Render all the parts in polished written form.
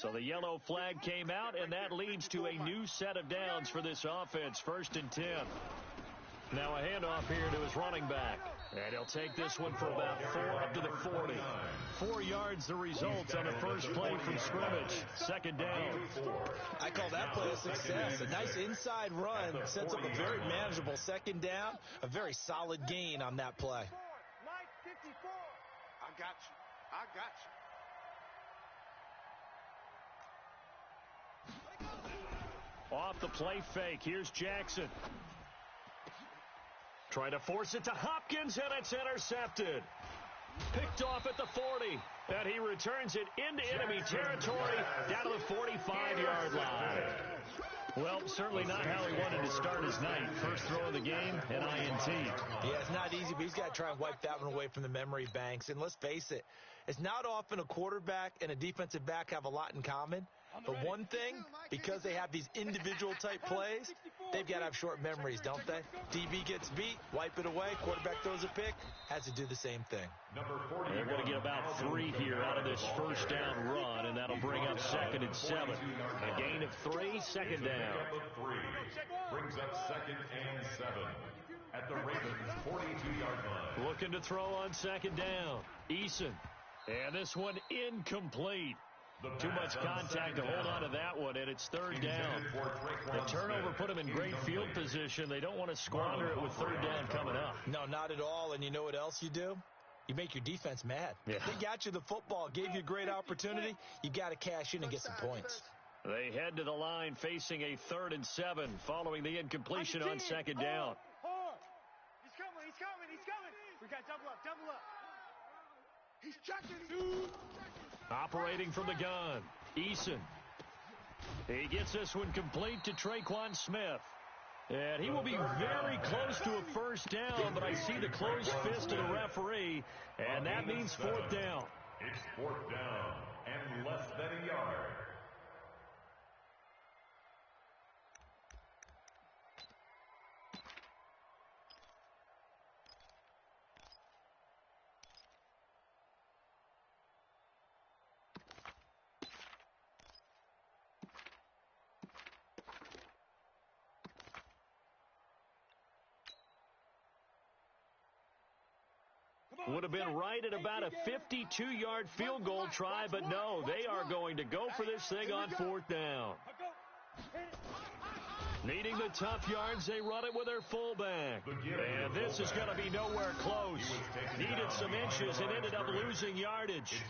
So the yellow flag came out, and that leads to a new set of downs for this offense, 1st and 10. Now a handoff here to his running back. And he'll take this one for about 4 up to the 40. 4 yards the result on the first play from scrimmage. 2nd down. I call that play a success. A nice inside run sets up a very manageable 2nd down. A very solid gain on that play. I got you. I got you. Off the play fake. Here's Jackson. Trying to force it to Hopkins, and it's intercepted. Picked off at the 40, and he returns it into enemy territory down to the 45-yard line. Well, certainly not how he wanted to start his night. First throw of the game, an INT. Yeah, it's not easy, but he's got to try and wipe that one away from the memory banks. And let's face it, it's not often a quarterback and a defensive back have a lot in common. But one thing, because they have these individual type plays, they've got to have short memories, don't they? DB gets beat, wipe it away, quarterback throws a pick, has to do the same thing. They're going to get about 3 here out of this first down run, and that'll bring up 2nd and 7. A gain of 3, 2nd down. Brings up 2nd and 7 at the Ravens' 42-yard line. Looking to throw on 2nd down. Eason. And this one incomplete. Too much contact to hold on to that one, and it's 3rd down. The turnover put them in great field position. They don't want to squander it with 3rd down coming up. No, not at all. And you know what else you do? You make your defense mad. Yeah. They got you the football, gave you a great opportunity. You got to cash in and get some points. They head to the line facing a 3rd and 7 following the incompletion on 2nd down. He's coming. We got double up. He's checking. Operating from the gun, Eason. He gets this one complete to Traquan Smith. And he will be very close to a first down, but I see the closed fist of the referee, and that means 4th down. It's 4th down and less than a yard. Would have been right at about a 52-yard field goal try, but no, they are going to go for this thing on 4th down. Needing the tough yards, they run it with their fullback. And this is going to be nowhere close. Needed some inches and ended up losing yardage.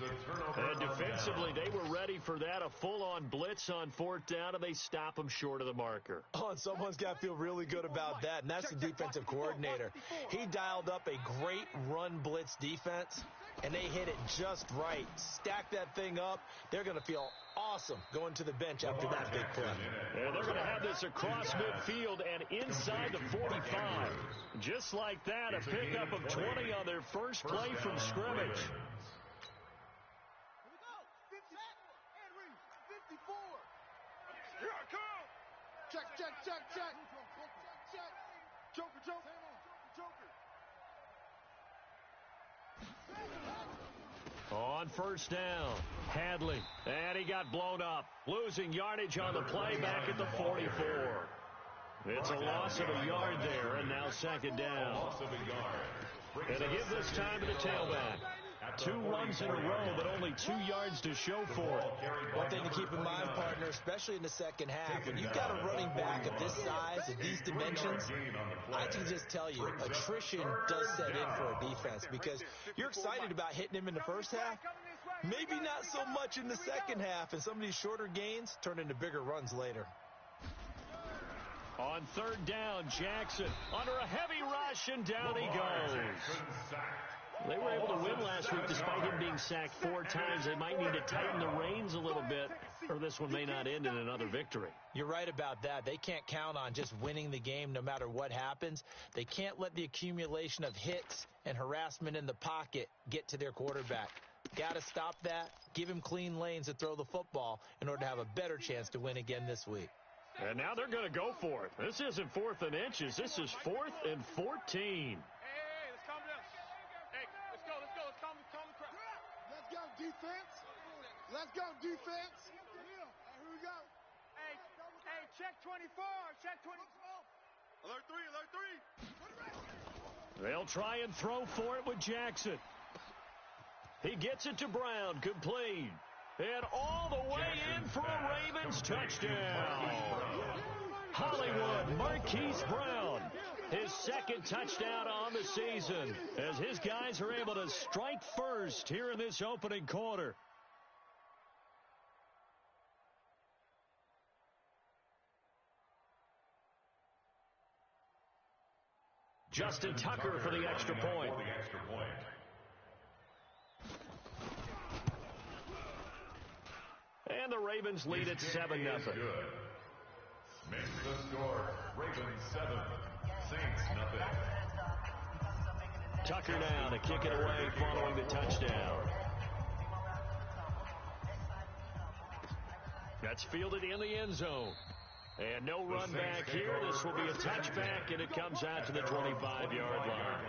And defensively, they were ready for that, a full-on blitz on 4th down, and they stop them short of the marker. Oh, and someone's got to feel really good about that, and that's the defensive coordinator. He dialed up a great run blitz defense, and they hit it just right. Stack that thing up. They're going to feel awesome going to the bench after that big play. And they're going to have this across midfield and inside the 45. Just like that, a pickup of 20 on their first play from scrimmage. Here I come. Check. Joker. On first down, Hadley, and he got blown up, losing yardage on the play back at the 44. It's a loss of a yard there, and now 2nd down. And to give this time to the tailback. 2 runs in a row, but only 2 yards to show for it. One thing to keep in mind, partner, especially in the second half, when you've got a running back of this size and these dimensions, I can just tell you, attrition does set in for a defense because you're excited about hitting him in the first half, maybe not so much in the second half, and some of these shorter gains turn into bigger runs later. On 3rd down, Jackson under a heavy rush, and down he goes. They were able to win last week despite him being sacked 4 times. They might need to tighten the reins a little bit, or this one may not end in another victory. You're right about that. They can't count on just winning the game no matter what happens. They can't let the accumulation of hits and harassment in the pocket get to their quarterback. Got to stop that, give him clean lanes to throw the football in order to have a better chance to win again this week. And now they're going to go for it. This isn't 4th and inches. This is 4th and 14. Let's go, defense. Check 24. Check 24. Alert 3. Alert 3. They'll try and throw for it with Jackson. He gets it to Brown, complete. And all the way in for a Ravens touchdown. Hollywood Marquise Brown, his second touchdown on the season, as his guys are able to strike first here in this opening quarter. Justin Tucker for the extra point. And the Ravens lead at 7-0. Makes the score. Ravens 7, Saints nothing. Tucker now to kick it away following the touchdown. That's fielded in the end zone. And no run back here. This will be a touchback, and it comes out to the 25-yard line.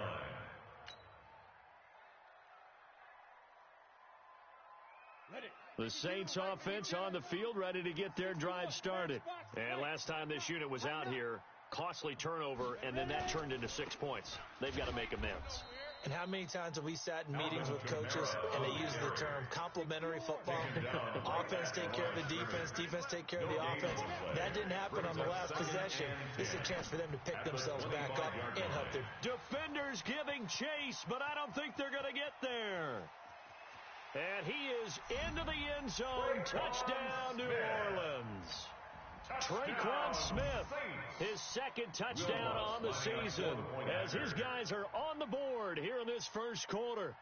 The Saints offense on the field, ready to get their drive started. And last time this unit was out here, costly turnover, and then that turned into 6 points. They've got to make amends. And how many times have we sat in meetings with coaches and they use the term complementary football? Offense take care of the defense, defense take care of the offense. That didn't happen on the last possession. This is a chance for them to pick themselves back up and help their defenders giving chase, but I don't think they're going to get there. And he is into the end zone. Touchdown, New Orleans. Traquan Smith, his second touchdown on the season, as his guys are on the board here in this first quarter.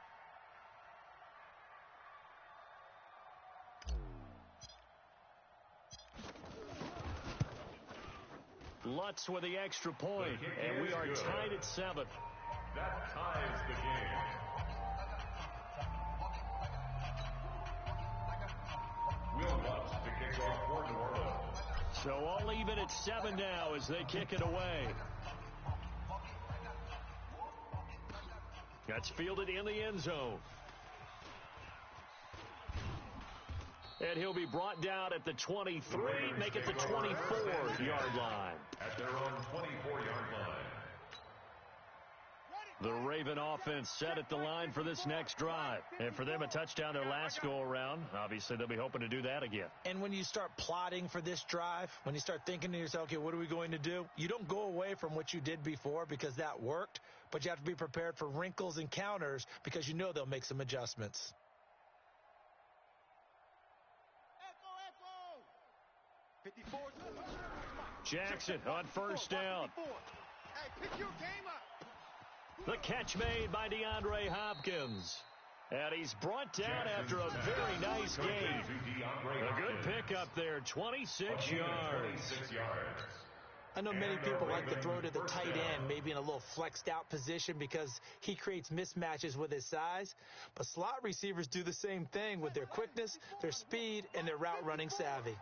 Lutz with the extra point, and we are tied at 7. That ties the game. Will Lutz to kick off for New Orleans. So all even at 7 now as they kick it away. That's fielded in the end zone. And he'll be brought down at the 23, make it the 24-yard line. At their own 24-yard line. The Raven offense set at the line for this next drive. And for them, a touchdown their last go-around. Obviously, they'll be hoping to do that again. And when you start plotting for this drive, when you start thinking to yourself, okay, what are we going to do? You don't go away from what you did before because that worked, but you have to be prepared for wrinkles and counters because you know they'll make some adjustments. Jackson on first down. Hey, pick your game up. The catch made by DeAndre Hopkins. And he's brought down after a very nice game. A good pickup there, 26 yards. I know many people like to throw to the tight end, maybe in a little flexed out position because he creates mismatches with his size. But slot receivers do the same thing with their quickness, their speed, and their route running savvy.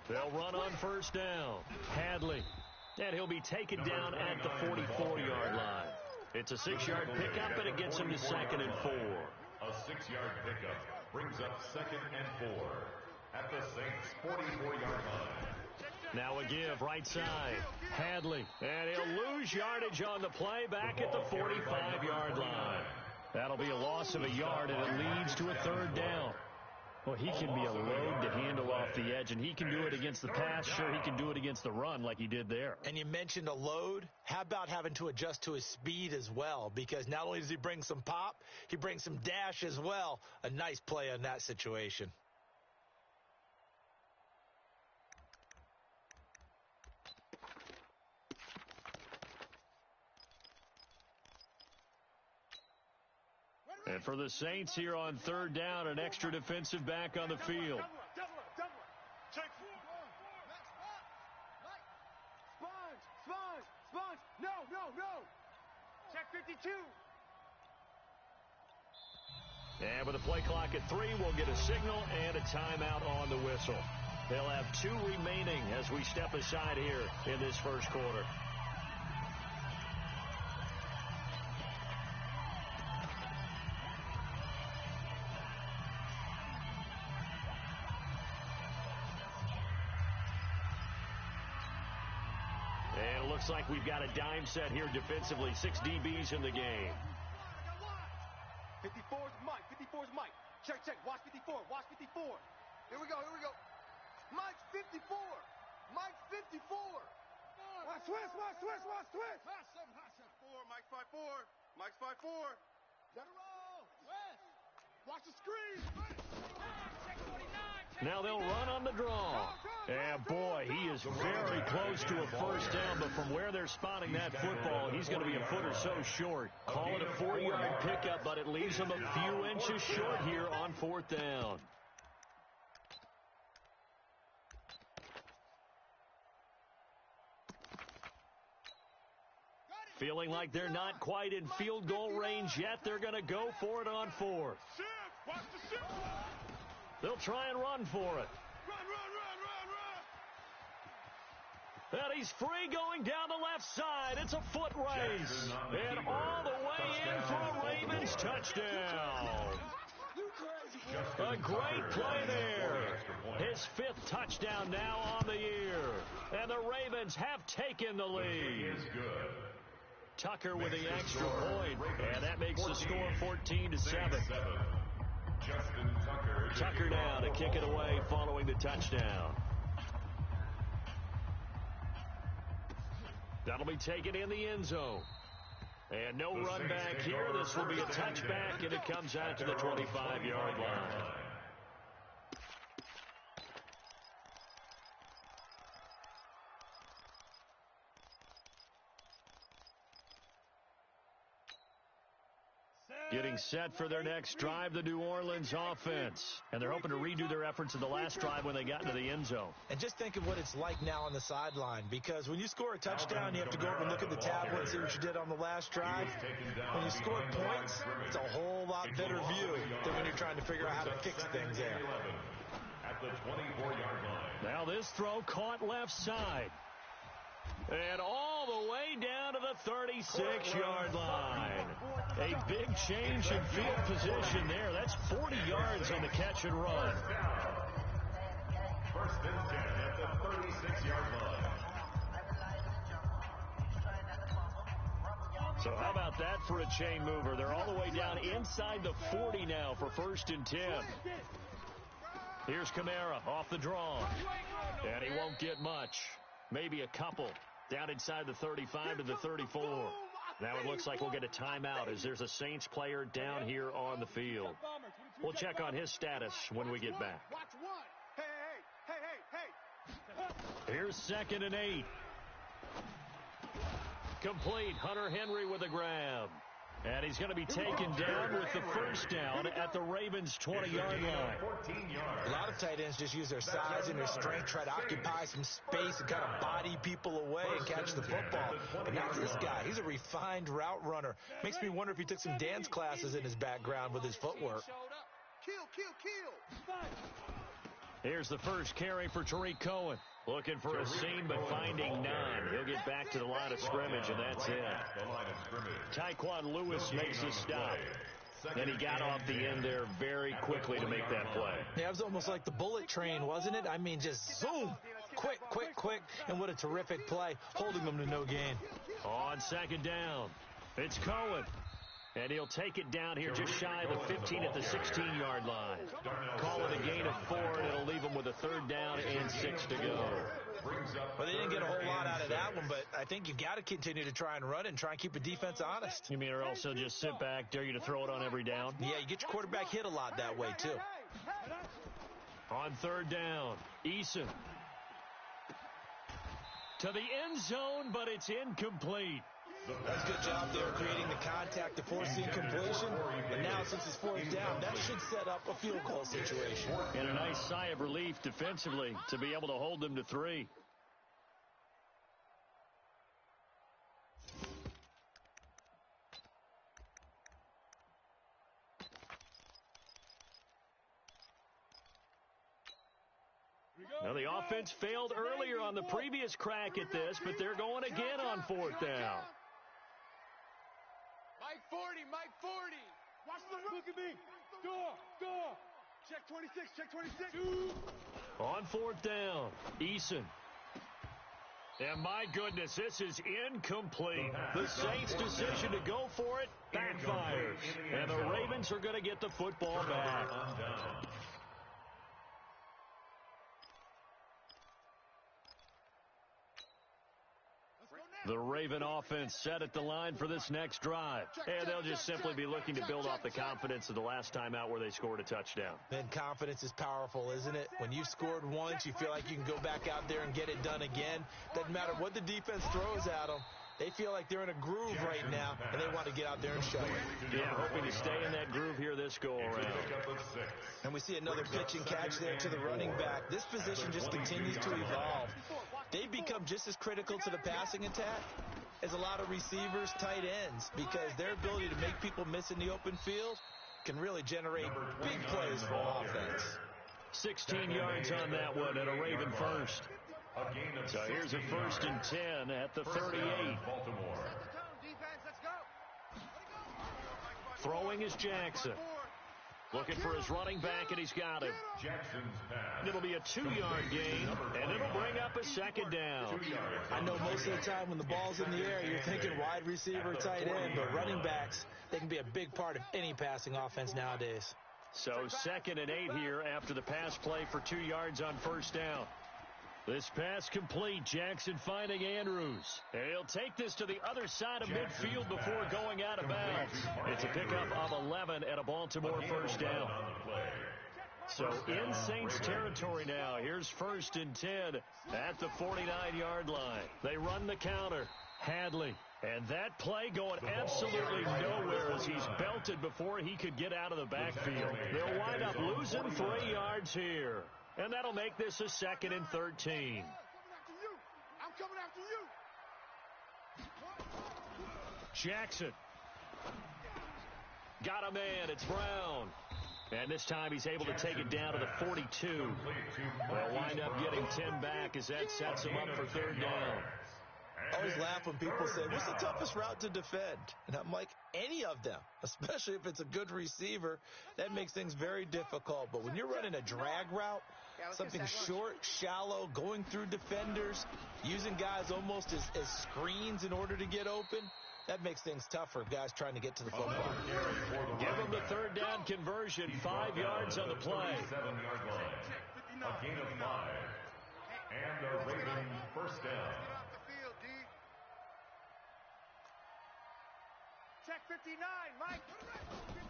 They'll run on first down. Hadley. And he'll be taken down at the 44-yard line. It's a 6-yard pickup, and it gets him to 2nd and 4. A 6-yard pickup brings up 2nd and 4 at the Saints' 44-yard line. Now a give right side. Hadley. And he'll lose yardage on the play back at the 45-yard line. That'll be a loss of a yard, and it leads to a 3rd down. Well, he can be a load to handle off the edge, and he can do it against the pass. Sure, he can do it against the run like he did there. And you mentioned a load. How about having to adjust to his speed as well? Because not only does he bring some pop, he brings some dash as well. A nice play on that situation. And for the Saints here on 3rd down, an extra defensive back on the field. Double up. Check. Sponge. No. Check 52. And with the play clock at 3, we'll get a signal and a timeout on the whistle. They'll have 2 remaining as we step aside here in this first quarter. Well, looks like we've got a dime set here defensively. 6 DBs in the game. 54's Mike. 54's Mike. Check, check. Watch 54. Watch 54. Here we go. Here we go. Mike's 54. Mike's 54. Watch twist. Watch twist. Watch twist. Hot 4. Mike's 5-4. Mike's 5-4. Let it roll. West. Watch the screen. Now they'll run on the draw. And boy, he is very close to a first down, but from where they're spotting that football, he's going to be a foot or so short. Call it a 4-yard pickup, but it leaves him a few inches short here on 4th down. Feeling like they're not quite in field goal range yet, they're going to go for it on 4th. Watch the shift. They'll try and run for it. Run. And he's free going down the left side. It's a foot race. And all the way in for a Ravens touchdown. A great play there. His 5th touchdown now on the year. And the Ravens have taken the lead. Tucker with the extra point. And that makes the score 14-7. Tucker now to kick it away following the touchdown. That'll be taken in the end zone. And no run back here. This will be a touchback, and it comes out to the 25-yard line. Getting set for their next drive, the New Orleans offense. And they're hoping to redo their efforts in the last drive when they got into the end zone. And just think of what it's like now on the sideline, because when you score a touchdown, you have to go over and look at the tablet and see what you did on the last drive. When you score points, it's a whole lot better view than when you're trying to figure out how to fix things there. At the 24-yard line. Now this throw caught left side. And all the way down to the 36-yard line. A big change in field position there. That's 40 yards on the catch and run. First and 10 at the 36-yard line. So how about that for a chain mover? They're all the way down inside the 40 now for 1st and 10. Here's Kamara off the draw. And he won't get much. Maybe a couple. Down inside the 35 to the 34. Now it looks like we'll get a timeout as there's a Saints player down here on the field. We'll check on his status when we get back. Hey. Here's 2nd and 8. Complete. Hunter Henry with a grab. And he's going to be taken down with the first down at the Ravens' 20-yard line. A lot of tight ends just use their size and their strength, try to occupy some space and kind of body people away and catch the football. But not this guy. He's a refined route runner. Makes me wonder if he took some dance classes in his background with his footwork. Kill. Here's the first carry for Tariq Cohen. Looking for a seam, but finding none. He'll get back to the line of scrimmage, and that's it. Taekwon Lewis makes a stop. And he got off the end there very quickly to make that play. Yeah, it was almost like the bullet train, wasn't it? I mean, just zoom. Quick. And what a terrific play, holding them to no gain. On 2nd down, it's Cohen. And he'll take it down here just shy of the 15 at the 16-yard line. Call it a gain of 4, and it'll leave them with a 3rd down and 6 to go. Well, they didn't get a whole lot out of that one, but I think you've got to continue to try and run it and try and keep the defense honest. You mean or also just sit back, dare you to throw it on every down? Yeah, you get your quarterback hit a lot that way, too. On 3rd down, Eason. To the end zone, but it's incomplete. That's a good job there creating the contact to force the incompletion. And now, since it's 4th down, that should set up a field goal situation. And a nice sigh of relief defensively to be able to hold them to 3. Now, the offense failed earlier on the previous crack at this, but they're going again on 4th down. Mike 40. Watch the look at me. Door. Check 26. On 4th down, Eason. And my goodness, this is incomplete. The Saints' decision to go for it backfires. And the Ravens are going to get the football back. The Raven offense set at the line for this next drive. And they'll just simply be looking to build off the confidence of the last time out where they scored a touchdown. Man, confidence is powerful, isn't it? When you've scored once, you feel like you can go back out there and get it done again. Doesn't matter what the defense throws at them. They feel like they're in a groove right now, and they want to get out there and show it. Yeah, hoping to stay in that groove here this go-around. And we see another pitch and catch there to the running back. This position just continues to evolve. They become just as critical to the passing attack as a lot of receivers, tight ends, because their ability to make people miss in the open field can really generate big plays for offense. 16 yards on that one and a Raven first. So here's a 1st and 10 at the 38. Throwing is Jackson. Looking for his running back, and he's got him. It'll be a 2-yard gain, and it'll bring up a 2nd down. I know most of the time when the ball's in the air, you're thinking wide receiver, tight end, but running backs, they can be a big part of any passing offense nowadays. So 2nd and 8 here after the pass play for 2 yards on 1st down. This pass complete. Jackson finding Andrews. And he'll take this to the other side of midfield before going out of bounds. It's a pickup of 11 and a Baltimore 1st down. So in Saints territory now. Here's 1st and 10 at the 49-yard line. They run the counter. Hadley. And that play going absolutely nowhere as he's belted before he could get out of the backfield. They'll wind up losing 3 yards here. And that'll make this a 2nd and 13. I'm coming after you. Jackson. Got a man. It's Brown. And this time he's able to take it down to the 42. They'll wind up getting 10 back as that sets him up for 3rd down. I always laugh when people say, what's the toughest route to defend? And I'm like, any of them, especially if it's a good receiver. That makes things very difficult. But when you're running a drag route, something short, shallow, going through defenders, using guys almost as screens in order to get open, that makes things tougher, guys trying to get to the football. Give them the 3rd down conversion, 5 yards on the play. 7-yard line. A gain of 5. And a Raven 1st down. Check 59, Mike.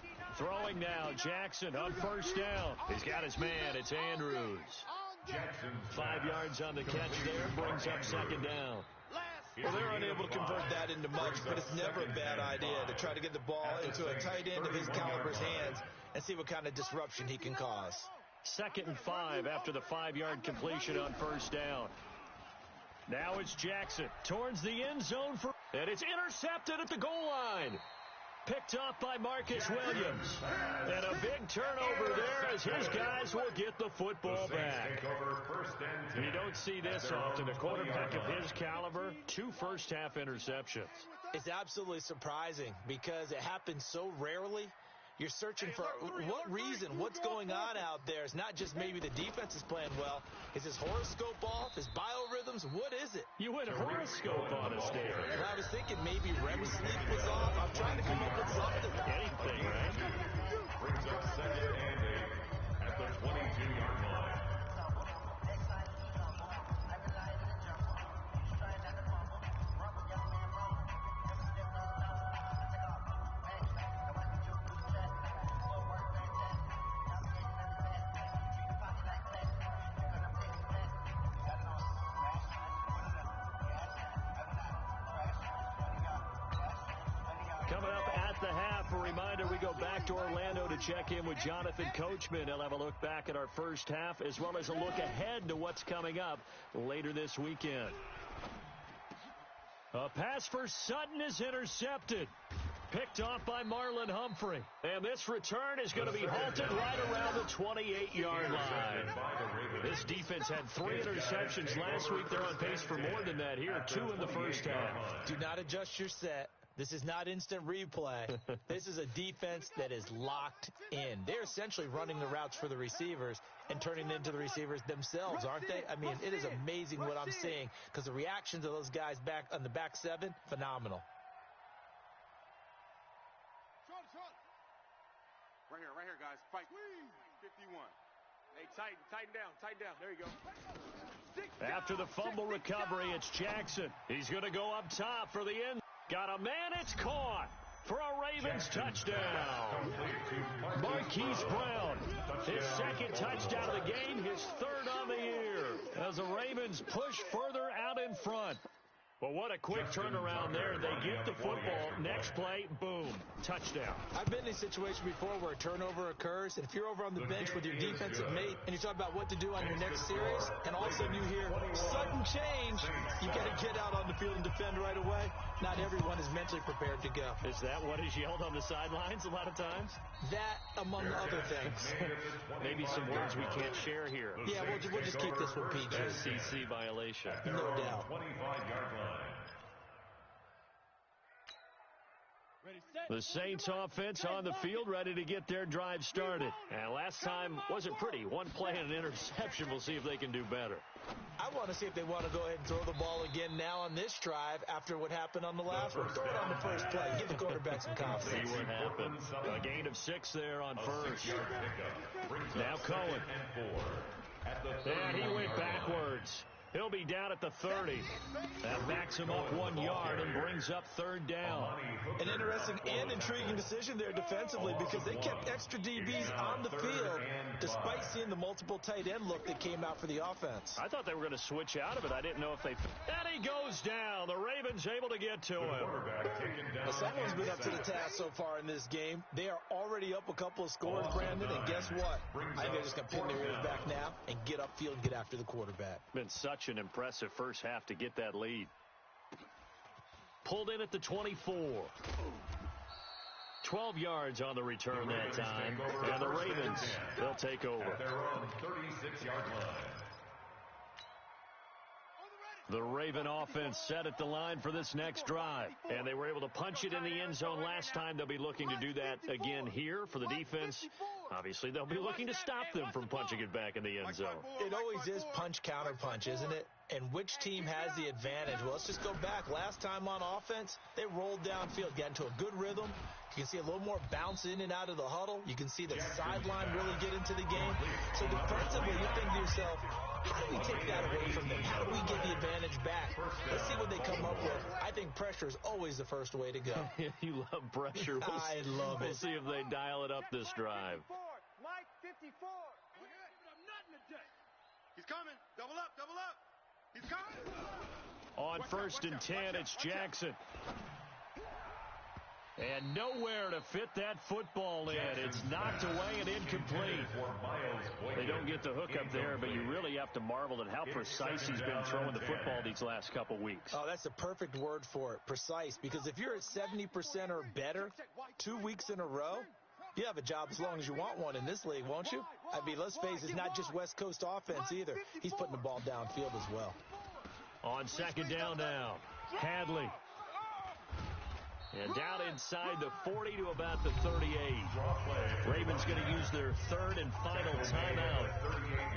59. Throwing now, Jackson on 1st down. He's got his man. It's Andrews. 5 yards on the catch there. Brings up 2nd down. Well, they're unable to convert that into much, but it's never a bad idea to try to get the ball into a tight end of his caliber's hands and see what kind of disruption he can cause. 2nd and 5 after the 5-yard completion on 1st down. Now it's Jackson towards the end zone and it's intercepted at the goal line. Picked off by Marcus Williams. And a big turnover there as his guys will get the football back. You don't see this often. A quarterback of his caliber, 2 first-half interceptions. It's absolutely surprising because it happens so rarely. You're searching for what reason, what's going on out there. It's not just maybe the defense is playing well. Is his horoscope off? His biorhythms? What is it? You went horoscope on us, David. And I was thinking maybe REM sleep was off. I'm trying to come up with something. Anything, right? Brings up 2nd and 8 at the 22-yard line. To Orlando to check in with Jonathan Coachman. He'll have a look back at our first half as well as a look ahead to what's coming up later this weekend. A pass for Sutton is intercepted. Picked off by Marlon Humphrey. And this return is going to be halted right around the 28-yard line. This defense had 3 interceptions last week. They're on pace for more than that here, 2 in the first half. Do not adjust your set. This is not instant replay. This is a defense that is locked in. They're essentially running the routes for the receivers and turning into the receivers themselves, aren't they? I mean, it is amazing what I'm seeing because the reactions of those guys back on the back seven, phenomenal. Right here, guys. Fight. 51. Hey, tighten down. There you go. After the fumble recovery, it's Jackson. He's going to go up top for the end. Got a man, it's caught for a Ravens touchdown. Marquise Brown, his second touchdown of the game, his third on the year, as the Ravens push further out in front. Well, what a quick turnaround there. They get the football. Next play, boom, touchdown. I've been in a situation before where a turnover occurs, and if you're over on the bench with your defensive mate and you talk about what to do on your next series, and all of a sudden you hear sudden change, you got to get out on the field and defend right away. Not everyone is mentally prepared to go. Is that what is yelled on the sidelines a lot of times? That, among other things. Maybe some words we can't share here. Yeah, we'll just keep this one PG. SEC violation. No doubt. 25-yard line. The Saints offense on the field, ready to get their drive started. And last time wasn't pretty. One play and an interception. We'll see if they can do better. I want to see if they want to go ahead and throw the ball again now on this drive after what happened on the last one. Throw it on the first play. Give the quarterback some confidence. See what happens. A gain of 6 there on first. Now Cohen. And he went backwards. He'll be down at the 30. That backs him up 1 yard and brings up third down. An interesting and intriguing decision there defensively because they kept extra DBs on the field despite seeing the multiple tight end look that came out for the offense. I thought they were going to switch out of it. I didn't know if they... And he goes down. The Ravens able to get to him. Well, someone's been up to the task so far in this game. They are already up a couple of scores, Brandon, and guess what? I think they're just going to pin their ears back now and get upfield and get after the quarterback. Been such an impressive first half to get that lead. Pulled in at the 24. 12 yards on the return that time. And the Ravens, they'll take over. At their own 36-yard line. The Raven offense set at the line for this next drive. And they were able to punch it in the end zone last time. They'll be looking to do that again here for the defense. Obviously, they'll be looking to stop them from punching it back in the end zone. It always is punch, counter punch, isn't it? And which team has the advantage? Well, let's just go back. Last time on offense, they rolled downfield, got into a good rhythm. You can see a little more bounce in and out of the huddle. You can see the sideline really get into the game. So defensively, you think to yourself, how do we take that away from them? How do we get the advantage back? Let's see what they come up with. I think pressure is always the first way to go. You love pressure. I love it. We'll see if they dial it up this drive. Mike 54. He's coming. Double up. He's coming. On first and 10, it's Jackson. And nowhere to fit that football in. It's knocked away and incomplete. They don't get the hook up there, but you really have to marvel at how precise he's been throwing the football these last couple weeks. Oh, that's the perfect word for it, precise. Because if you're at 70% or better 2 weeks in a row, you have a job as long as you want one in this league, won't you? I mean, let's face it, it's not just West Coast offense either. He's putting the ball downfield as well. On second down now, Hadley. And down inside the 40 to about the 38. Ravens going to use their third and final timeout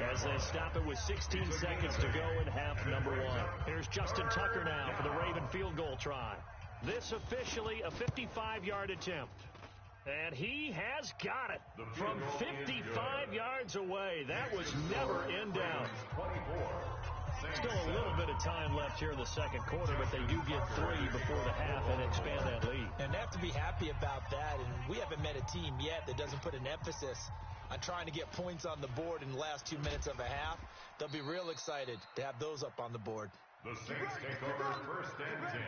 as they stop it with 16 seconds to go in half number 1. Here's Justin Tucker now for the Raven field goal try. This officially a 55-yard attempt. And he has got it from 55 yards away. That was never in doubt. Still a little bit of time left here in the second quarter, but they do get 3 before the half and expand that lead. And they have to be happy about that. And we haven't met a team yet that doesn't put an emphasis on trying to get points on the board in the last 2 minutes of a half. They'll be real excited to have those up on the board. The Saints take over first and 10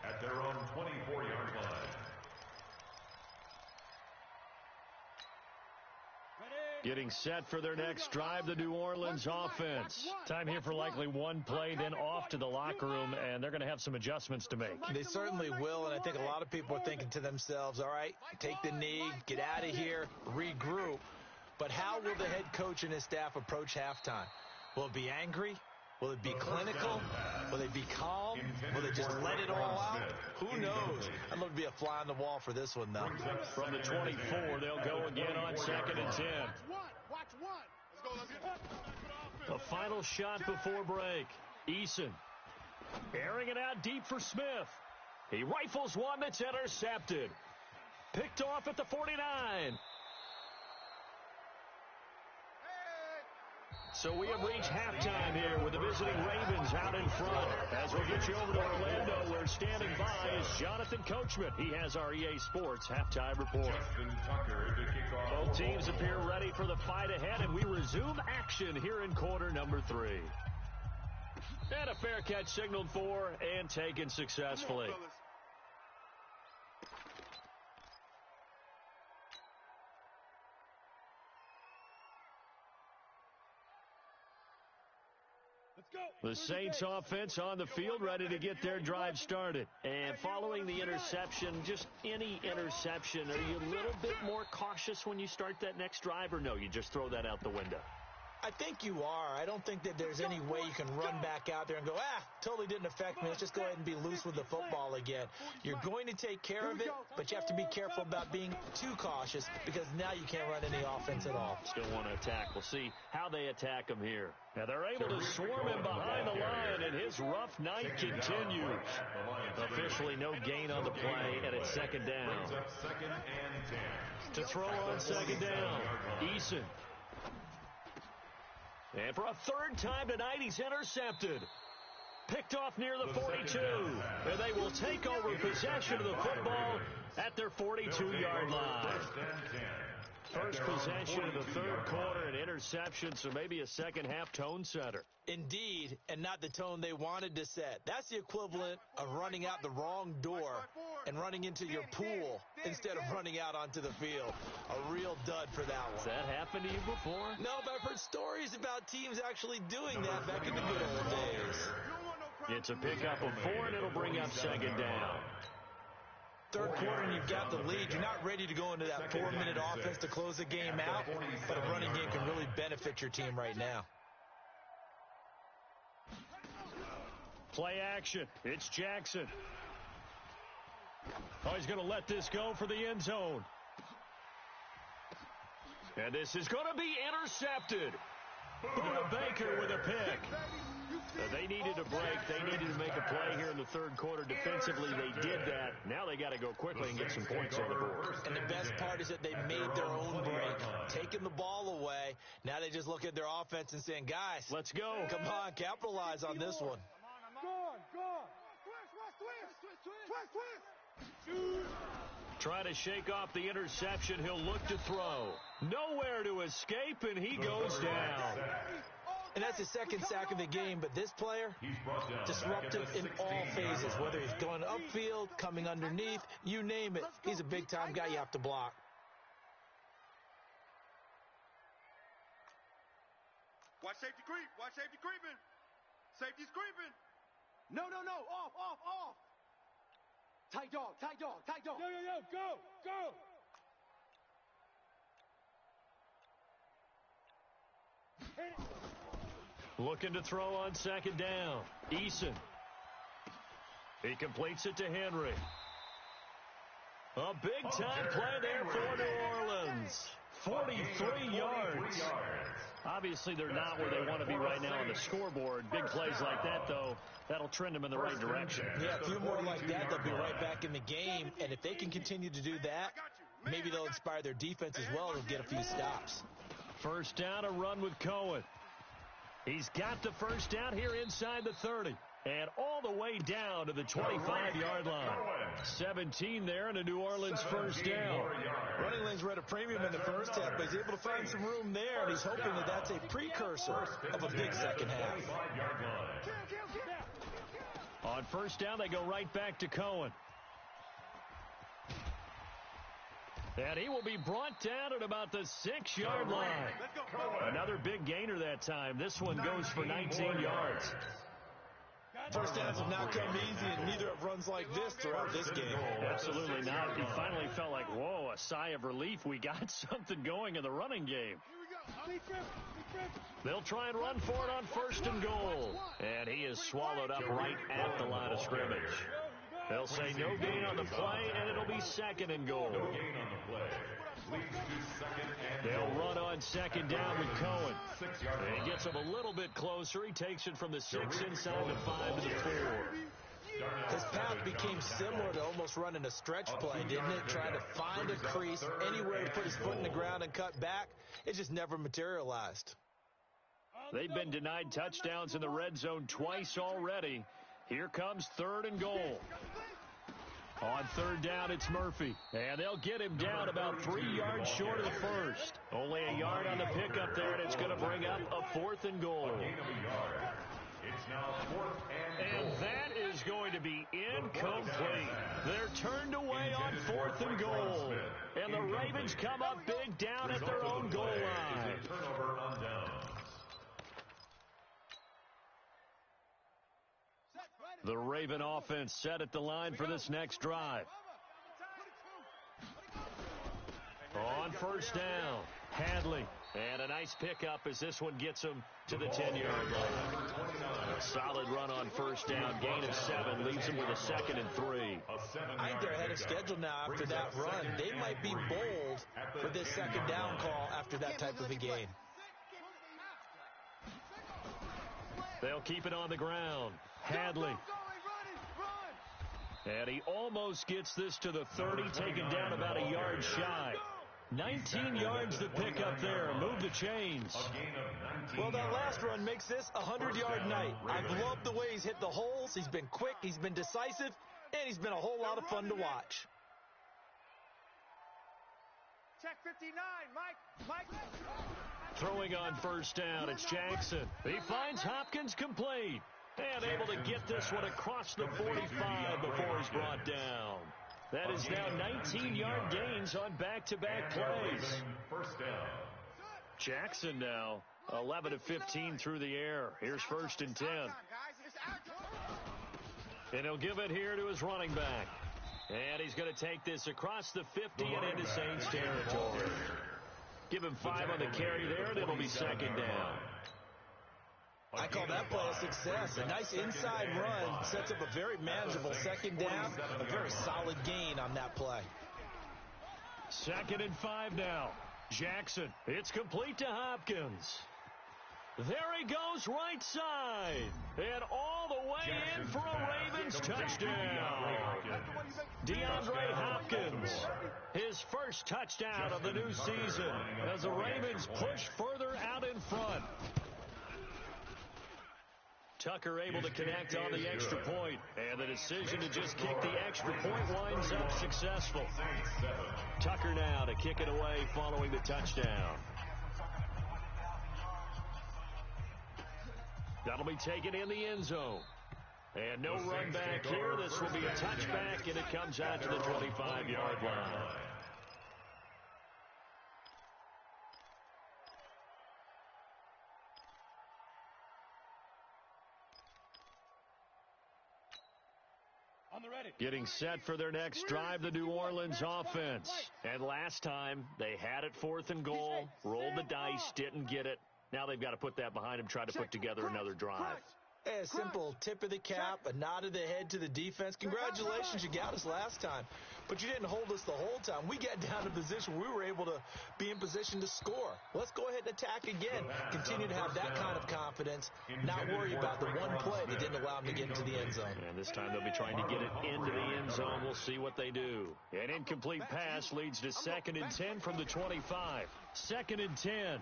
at their own 24-yard line. Getting set for their next drive, the New Orleans offense. Time here for likely one play, then off to the locker room, and they're going to have some adjustments to make. They certainly will, and I think a lot of people are thinking to themselves, all right, take the knee, get out of here, regroup. But how will the head coach and his staff approach halftime? Will it be angry? Will it be clinical? Will they be calm? Will they just let it all out? Who knows? a fly on the wall for this one, though. From the 24, they'll go again on 2nd and 10. Watch one. Let's go. The final shot before break. Eason airing it out deep for Smith. He rifles one that's intercepted. Picked off at the 49. So we have reached halftime here with the visiting Ravens out in front. As we'll get you over to Orlando, where standing by is Jonathan Coachman. He has our EA Sports halftime report. Both teams appear ready for the fight ahead, and we resume action here in quarter number 3. And a fair catch signaled for and taken successfully. The Saints offense on the field, ready to get their drive started. And following the interception, just any interception, are you a little bit more cautious when you start that next drive, or no, you just throw that out the window? I think you are. I don't think that there's any way you can run back out there and go, totally didn't affect me. Let's just go ahead and be loose with the football again. You're going to take care of it, but you have to be careful about being too cautious because now you can't run any offense at all. Still want to attack. We'll see how they attack him here. Now they're able to swarm him behind the line, and his rough night continues. Officially no gain on the play, and it's 2nd down. To throw on 2nd down, Eason. And for a 3rd time tonight, he's intercepted. Picked off near the 42. And they will take over possession of the football at their 42-yard line. First possession of the 3rd quarter, an interception, so maybe a second-half tone setter. Indeed, and not the tone they wanted to set. That's the equivalent of running out the wrong door and running into your pool instead of running out onto the field. A real dud for that one. Has that happened to you before? No, but I've heard stories about teams actually doing that back in the good old days. It's a pickup of 4, and it'll bring up 2nd down. 3rd quarter and you've got the lead. You're not ready to go into that 4-minute offense to close the game out, but a running game can really benefit your team right now. Play action. It's Jackson. Oh, he's going to let this go for the end zone. And this is going to be intercepted. Buda Baker with a pick. They needed a break. They needed to make a play here in the 3rd quarter. Defensively, they did that. Now they got to go quickly and get some points on the board. And the best part is that they made their own break, taking the ball away. Now they just look at their offense and saying, guys, let's go. Come on, capitalize on this one. Try to shake off the interception. He'll look to throw. Nowhere to escape, and he goes down. And that's his 2nd sack of the game, but this player, disruptive in all phases, whether he's going upfield, coming underneath, you name it. He's a big-time guy you have to block. Watch safety creep. Watch safety creeping. Safety's creeping. No. Off. Tight dog. Go. Looking to throw on 2nd down. Eason. He completes it to Henry. A big-time play there for New Orleans. 43 yards. Obviously, they're not where they want to be right now on the scoreboard. Big plays like that, though, that'll trend them in the right direction. Yeah, a few more like that, they'll be right back in the game. And if they can continue to do that, maybe they'll inspire their defense as well. They'll get a few stops. 1st down, a run with Cohen. He's got the 1st down here inside the 30. And all the way down to the 25-yard line. 17 there and a New Orleans 1st down. Running lanes were at a premium in the 1st half, but he's able to find some room there, and he's hoping that that's a precursor of a big 2nd half. On 1st down, they go right back to Cohen. And he will be brought down at about the 6-yard line. Another big gainer that time. This one goes for 19 yards. 1st downs have not come easy, and neither have runs like this throughout this game. Absolutely not. He finally felt like, whoa, a sigh of relief. We got something going in the running game. They'll try and run for it on 1st and goal. And he is swallowed up right at the line of scrimmage. They'll say no gain on the play, and it'll be second and goal. No gain on the play. Leads to second and They'll goal. run on second down with Cohen. 6-yard And line. he gets him a little bit closer. He takes it from the 6 inside the 5 to the 4. His path became similar to almost running a stretch play, didn't it? Trying to find a crease, anywhere to put his foot in the ground and cut back. It just never materialized. They've been denied touchdowns in the red zone twice already. Here comes third and goal. On third down, it's Murphy. And they'll get him down about 3 yards short of the first. Only a yard on the pickup there, and it's going to bring up a 4th and goal. A gain of a yard. It's now 4th and goal. And that is going to be incomplete. They're turned away on 4th and goal. And the Ravens come up big down at their own goal line. Turnover on downs. The Raven offense set at the line for this next drive. On first down, Hadley. And a nice pickup as this one gets him to the 10-yard line. A solid run on first down. Gain of 7 leaves him with a 2nd and 3. I think they're ahead of schedule now after that run. They might be bold for this second down call after that type of a gain. They'll keep it on the ground. Hadley. And he almost gets this to the 30, taken down about a yard shy. 19 yards to pick up there. Move the chains. Well, that last run makes this a 100-yard night. I've loved the way he's hit the holes. He's been quick, he's been decisive, and he's been a whole lot of fun to watch. Check 59, Mike. Throwing on first down, it's Jackson. He finds Hopkins complete. And able to get this one across the 45 before he's brought down. That is now 19-yard gains on back-to-back plays. First down. Jackson now 11 of 15 through the air. Here's first and 10. And he'll give it here to his running back. And he's going to take this across the 50 and into Saints territory. Give him 5 on the carry there, and it'll be second down. I call that play a success. A nice inside run sets up a very manageable second down, a very solid gain on that play. 2nd and 5 now. Jackson, it's complete to Hopkins. There he goes right side. And all the way in for a Ravens touchdown. DeAndre Hopkins, his first touchdown of the new season as the Ravens push further out in front. Tucker able to connect on the extra point, and the decision to just kick the extra point winds up successful. Tucker now to kick it away following the touchdown. That'll be taken in the end zone. And no run back here. This will be a touchback, and it comes out to the 25-yard line. Getting set for their next drive, the New Orleans offense. And last time, they had it 4th and goal, rolled the dice, didn't get it. Now they've got to put that behind them, try to put together another drive. A simple tip of the cap, a nod of the head to the defense. Congratulations, you got us last time. But you didn't hold us the whole time. We got down to a position where we were able to be in position to score. Let's go ahead and attack again. Continue to have that kind of confidence, not worry about the one play that didn't allow them to get into the end zone. And this time they'll be trying to get it into the end zone. We'll see what they do. An incomplete pass leads to 2nd and 10 from the 25. 2nd and 10.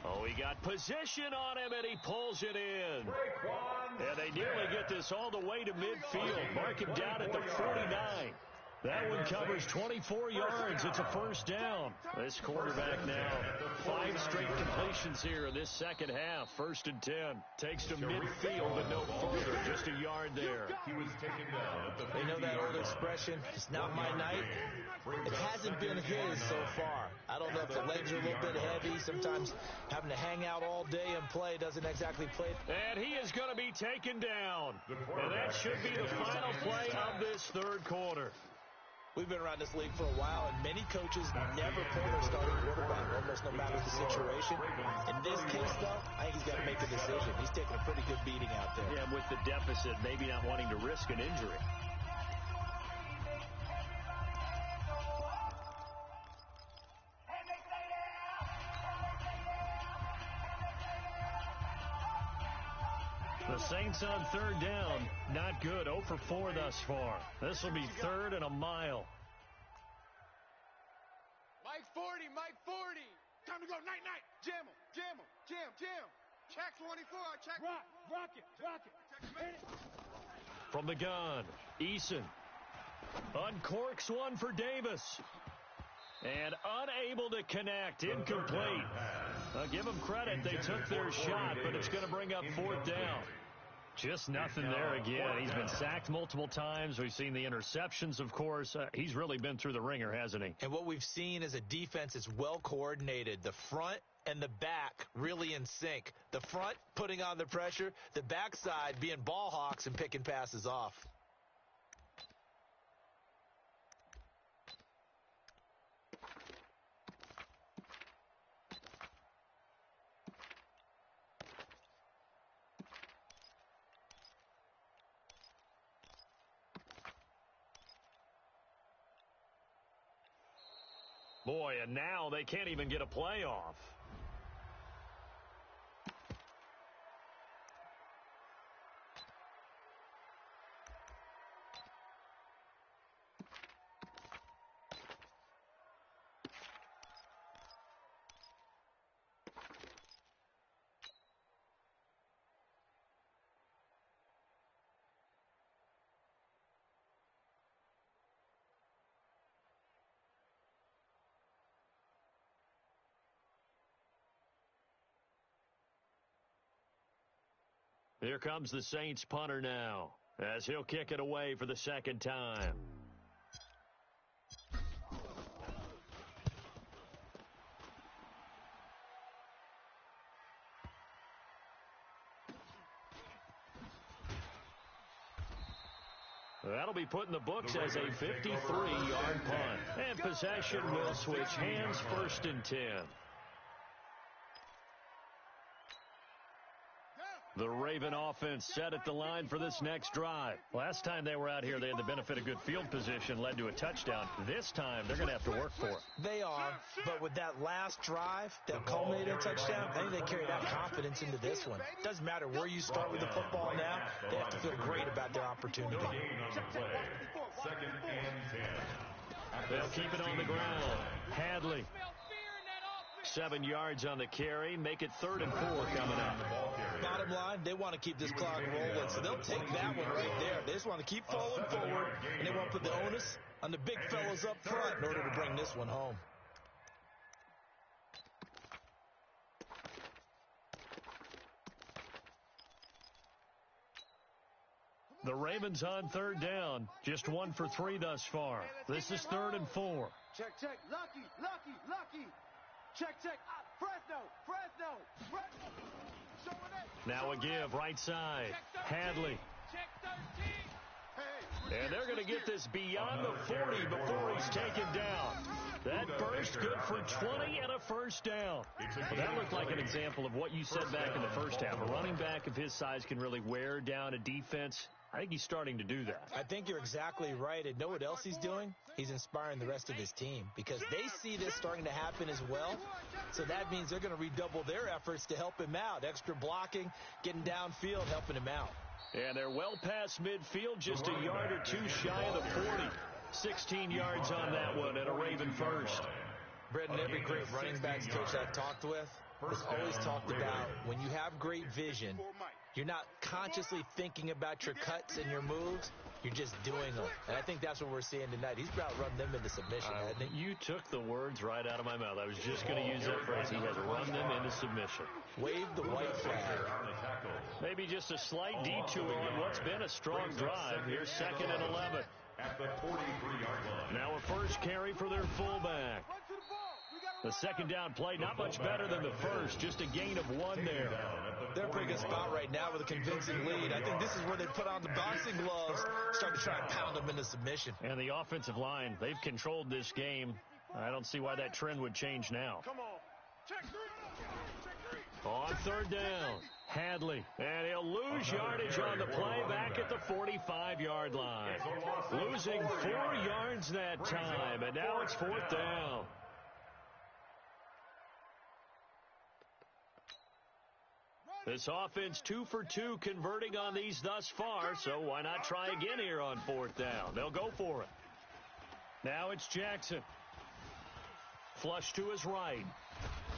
Oh, he got position on him, and he pulls it in. And they nearly get this all the way to midfield. Mark him down at the 49. That one covers 24 yards. It's a first down. This quarterback now, 5 straight completions here in this second half. 1st and 10. Takes to midfield, but no further. Just a yard there. He was taken down at the 50-yard line. You know that old expression, it's not my night. It hasn't been his so far. I don't know if the legs are a little bit heavy. Sometimes having to hang out all day and play doesn't exactly play. And he is going to be taken down. And that should be the final play of this third quarter. We've been around this league for a while, and many coaches never pull their starting quarterback, almost no matter the situation. In this case, though, I think he's got to make a decision. He's taking a pretty good beating out there. Yeah, with the deficit, maybe not wanting to risk an injury. The Saints on third down. Not good. 0 for 4 thus far. This will be 3rd and a mile. Mike 40, Mike 40. Time to go, night, night. Jam him, jam him, jam. Check 24, check. Rock it. From the gun, Eason uncorks one for Davis. And unable to connect. Incomplete. Give them credit. They took their shot, but it's going to bring up 4th down. Just nothing there again. He's been sacked multiple times. We've seen the interceptions, of course. He's really been through the ringer, hasn't he? And what we've seen is a defense that's well coordinated. The front and the back really in sync. The front putting on the pressure. The backside being ball hawks and picking passes off. Boy, and now they can't even get a playoff. Here comes the Saints punter now, as he'll kick it away for the 2nd time. That'll be put in the books as a 53-yard punt. And possession will switch hands, 1st and 10. The Raven offense set at the line for this next drive. Last time they were out here, they had the benefit of good field position, led to a touchdown. This time, they're going to have to work for it. They are, but with that last drive that culminated in a touchdown, I think they carry that confidence into this one. Doesn't matter where you start with the football now, they have to feel great about their opportunity. 2nd and 10. They'll keep it on the ground. Hadley. 7 yards on the carry. Make it 3rd and 4 coming up. Bottom line, they want to keep this clock rolling, so they'll take that one right there. They just want to keep falling forward, and they want to put the onus on the big fellas up front in order to bring this one home. The Ravens on 3rd down. Just 1 for 3 thus far. This is 3rd and 4. Check. Lucky. Check. Fresno. Showing it. Now a give, right side. Hadley. And they're going to get this beyond the 40 before he's taken down. That burst good for 20 and a 1st down. Well, that looked like an example of what you said back in the first half. A running back of his size can really wear down a defense. I think he's starting to do that. I think you're exactly right. And know what else he's doing? He's inspiring the rest of his team because they see this starting to happen as well. So that means they're going to redouble their efforts to help him out. Extra blocking, getting downfield, helping him out. And they're well past midfield, just a yard or 2 shy of the 40. 16 yards on that one and a Raven first. Brendan, every great running backs coach I've talked with has always talked about when you have great vision, you're not consciously thinking about your cuts and your moves. You're just doing them. And I think that's what we're seeing tonight. He's about to run them into submission, hasn't he? You took the words right out of my mouth. I was just going to use that phrase. He has run them into submission. Wave the white flag. Maybe just a slight detour on what's been a strong drive. Here's 2nd and 11. At the 43-yard line. Now a first carry for their fullback. The 2nd down play, not much better than the first, just a gain of 1 there. They're in a pretty good spot right now with a convincing lead. I think this is where they put on the boxing gloves, start to try and pound them him into submission. And the offensive line, they've controlled this game. I don't see why that trend would change now. Come on. Check three. On third down, Hadley. And he'll lose yardage on the play back at the 45-yard line. Losing 4 yards that time, and now it's fourth down. This offense 2 for 2 converting on these thus far, so why not try again here on fourth down? They'll go for it. Now it's Jackson. Flush to his right.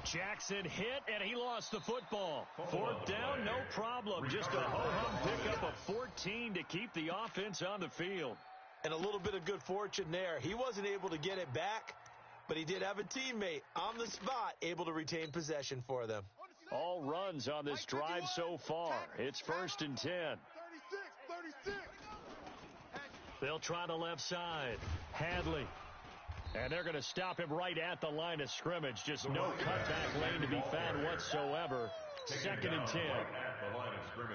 Jackson hit, and he lost the football. Fourth down, no problem. Just a ho-hum pickup of 14 to keep the offense on the field. And a little bit of good fortune there. He wasn't able to get it back, but he did have a teammate on the spot able to retain possession for them. All runs on this drive so far. It's 1st and 10. 36. They'll try the left side. Hadley. And they're going to stop him right at the line of scrimmage. Just no cutback lane to be found whatsoever. 2nd and 10.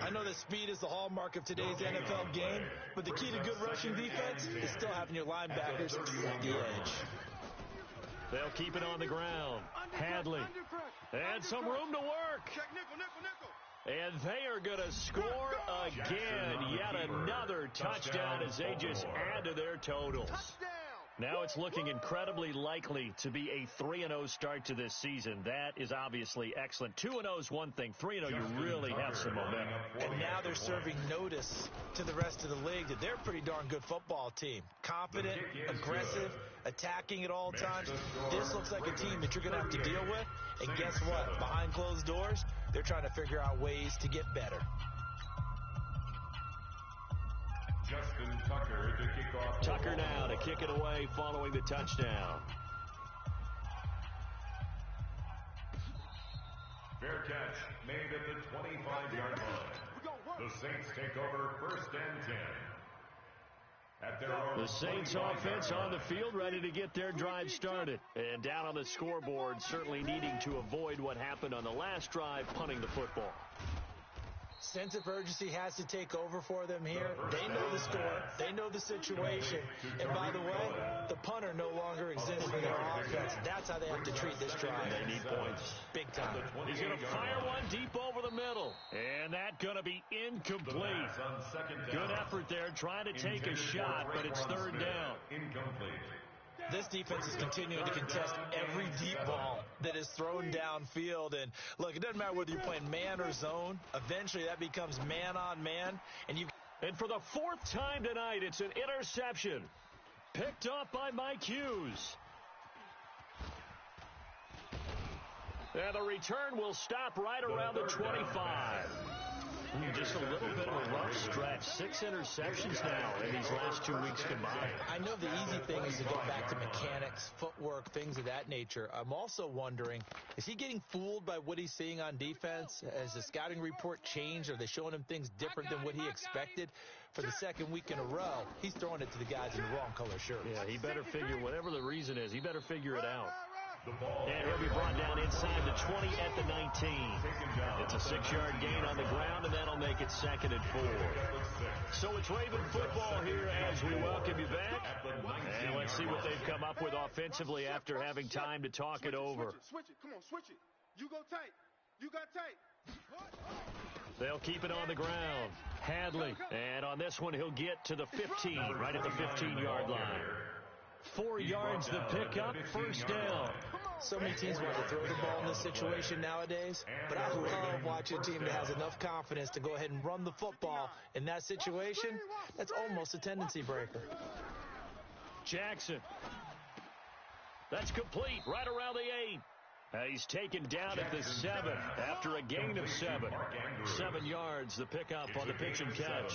I know that speed is the hallmark of today's NFL game, but the key to good rushing defense is still having your linebackers at the edge. They'll keep it on the ground. Hadley. And some room to work. Check nickel. And they are going to score again. Yet another touchdown as they just add to their totals. Now it's looking incredibly likely to be a 3-0 start to this season. That is obviously excellent. 2-0 is one thing. 3-0, you really have some momentum. And now they're serving notice to the rest of the league that they're a pretty darn good football team. Confident, aggressive, attacking at all times. This looks like a team that you're going to have to deal with. And guess what? Behind closed doors, they're trying to figure out ways to get better. Justin Tucker to kick off. Tucker now to kick it away following the touchdown. Fair catch made at the 25-yard line. The Saints take over 1st and 10. At their own The Saints offense on the field ready to get their drive started. And down on the scoreboard, certainly needing to avoid what happened on the last drive, punting the football. Sense of urgency has to take over for them here. They know the score. They know the situation. And by the way, the punter no longer exists in their offense. That's how they have to treat this drive. They need points. Big time. He's going to fire one deep over the middle. And that's going to be incomplete. Good effort there trying to take a shot, but it's 3rd down. Incomplete. This defense is continuing to contest every deep ball that is thrown downfield. And, look, it doesn't matter whether you're playing man or zone. Eventually, that becomes man-on-man. And for the 4th time tonight, it's an interception. Picked up by Mike Hughes. And the return will stop right around the 25. Just a little bit of a rough stretch. 6 interceptions now in these last 2 weeks combined. I know the easy thing is to go back to mechanics, footwork, things of that nature. I'm also wondering, is he getting fooled by what he's seeing on defense? Has the scouting report changed? Are they showing him things different than what he expected? For the 2nd week in a row, he's throwing it to the guys in the wrong color shirts. Yeah, he better figure, whatever the reason is, he better figure it out. And he'll be brought down inside the 20 at the 19. It's a 6-yard gain on the ground, and that'll make it 2nd and 4. So it's Raven football here as we welcome you back. And let's see what they've come up with offensively after having time to talk it over. Switch it. Come on, switch it. You go tight. You got tight. They'll keep it on the ground. Hadley. And on this one, he'll get to the 15, right at the 15-yard line. 4 yards the pickup, 1st down. So many teams want to throw the ball in this situation nowadays, but I love watching a team that has enough confidence to go ahead and run the football in that situation. That's almost a tendency breaker. Jackson. That's complete, right around the 8. He's taken down at the 7 after a gain of 7. 7 yards, the pickup on the pitch and catch.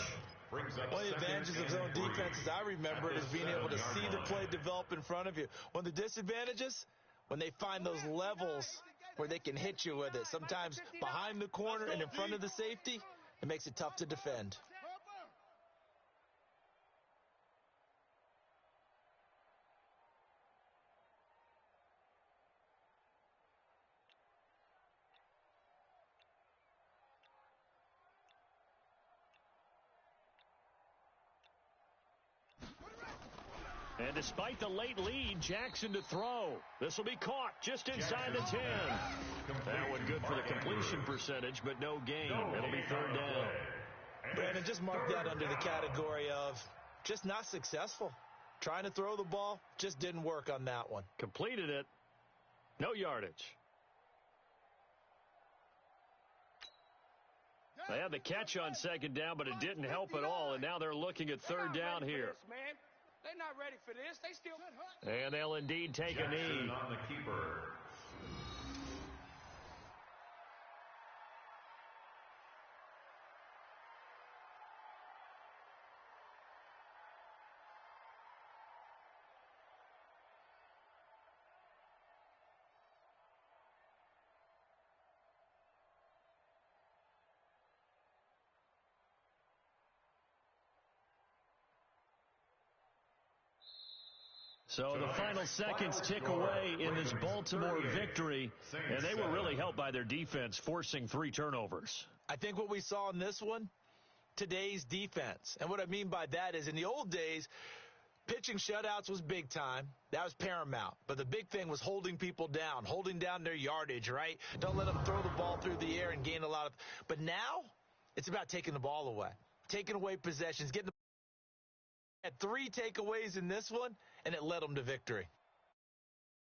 One of the advantages of zone defense, as I remember it, is being able to see the play develop in front of you. One of the disadvantages, when they find those levels where they can hit you with it, sometimes behind the corner and in front of the safety, it makes it tough to defend. And despite the late lead, Jackson to throw. This will be caught just inside the 10. That one good for the completion percentage, but no gain. It'll be third down. Brandon, just mark that under the category of just not successful. Trying to throw the ball, just didn't work on that one. Completed it. No yardage. They had the catch on second down, but it didn't help at all, and now they're looking at third down here. They're not ready for this. They still. And they'll indeed take a knee. On the keeper. So the final seconds tick away in this Baltimore victory, and they were really helped by their defense, forcing 3 turnovers. I think what we saw in this one, today's defense. And what I mean by that is in the old days, pitching shutouts was big time. That was paramount. But the big thing was holding people down, holding down their yardage, right? Don't let them throw the ball through the air and gain a lot of. But now it's about taking the ball away, taking away possessions, getting the. Had 3 takeaways in this one, and it led them to victory.